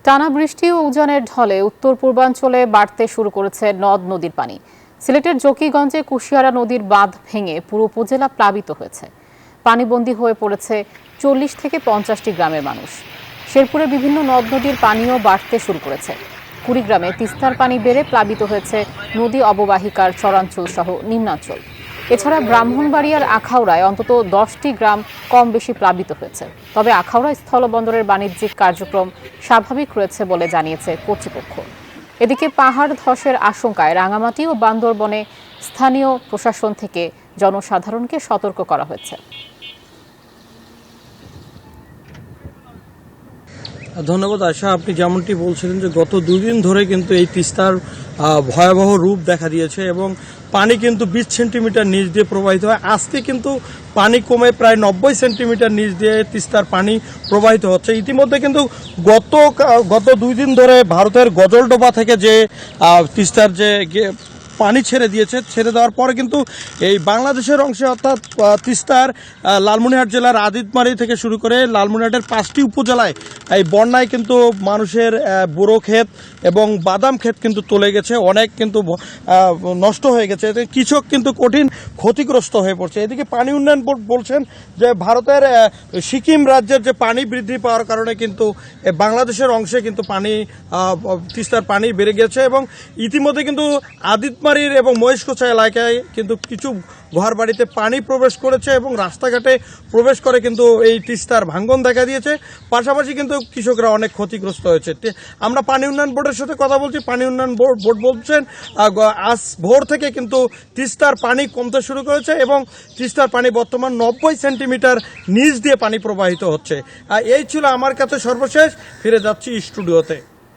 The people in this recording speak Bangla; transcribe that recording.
টানা বৃষ্টি ও উজানের ঢলে উত্তর পূর্বাঞ্চলে বাড়তে শুরু করেছে নদ নদীর পানি। সিলেটের জকিগঞ্জে কুশিয়ারা নদীর বাঁধ ভেঙে পুরো উপজেলা প্লাবিত হয়েছে। পানিবন্দী হয়ে পড়েছে 40 থেকে 50টি গ্রামের মানুষ। শেরপুরে বিভিন্ন নদ নদীর পানিও বাড়তে শুরু করেছে। কুড়িগ্রামে তিস্তার পানি বেড়ে প্লাবিত হয়েছে নদী অববাহিকার চরাঞ্চল সহ নিম্নাঞ্চল। এছাড়া ব্রাহ্মণবাড়িয়ার আখাউড়ায় অন্তত 10টি গ্রাম কম বেশি প্লাবিত হয়েছে। তবে আখাউড়া স্থলবন্দরের বাণিজ্যিক কার্যক্রম স্বাভাবিক রয়েছে বলে জানিয়েছে কর্তৃপক্ষ। এদিকে পাহাড় ধসের আশঙ্কায় রাঙামাটি ও বান্দরবনে স্থানীয় প্রশাসন থেকে জনসাধারণকে সতর্ক করা হয়েছে। ধন্যবাদ আশা। আপনি যেমনটি বলছিলেন যে গত 2 দিন ধরে কিন্তু এই তিস্তার ভয়াবহ রূপ দেখা দিয়েছে এবং পানি কিন্তু 20 সেন্টিমিটার নিচ দিয়ে প্রবাহিত হয়। আজকে কিন্তু পানি কমে প্রায় 90 সেন্টিমিটার নিচ দিয়ে তিস্তার পানি প্রবাহিত হচ্ছে। ইতিমধ্যে কিন্তু গত 2 দিন ধরে ভারতের গজলডোবা থেকে যে তিস্তার যে পানি ছেড়ে দিয়েছে, ছেড়ে দেওয়ার পরে কিন্তু এই বাংলাদেশের অংশে অর্থাৎ তিস্তার লালমনিরহাট জেলার আদিতমারি থেকে শুরু করে লালমনিরহাটের 5টি উপজেলায় এই বন্যায় কিন্তু মানুষের বোরো ক্ষেত এবং বাদাম ক্ষেত কিন্তু চলে গেছে, অনেক কিন্তু নষ্ট হয়ে গেছে। এতে কৃষক কিন্তু কঠিন ক্ষতিগ্রস্ত হয়ে পড়ছে। এদিকে পানি উন্নয়ন বোর্ড বলছেন যে ভারতের সিকিম রাজ্যের যে পানি বৃদ্ধি পাওয়ার কারণে কিন্তু বাংলাদেশের অংশে কিন্তু তিস্তার পানি বেড়ে গেছে এবং ইতিমধ্যে কিন্তু আদিতমারির এবং মহেশখোচা এলাকায় কিন্তু কিছু ঘর বাড়িতে পানি প্রবেশ করেছে এবং রাস্তাঘাটে প্রবেশ করে কিন্তু এই তিস্তার ভাঙ্গন দেখা দিয়েছে। পাশাপাশি কিন্তু কৃষকরা অনেক ক্ষতিগ্রস্ত হয়েছে। আমরা পানি উন্নয়ন বোর্ডের সাথে কথা বলছি। পানি উন্নয়ন বোর্ড বলছেন আজ ভোর থেকে কিন্তু তিস্তার পানি কমতে শুরু করেছে এবং তিস্তার পানি বর্তমান 90 সেন্টিমিটার নিচ দিয়ে পানি প্রবাহিত হচ্ছে। এই ছিল আমার কাছে সর্বশেষ। ফিরে যাচ্ছি স্টুডিওতে।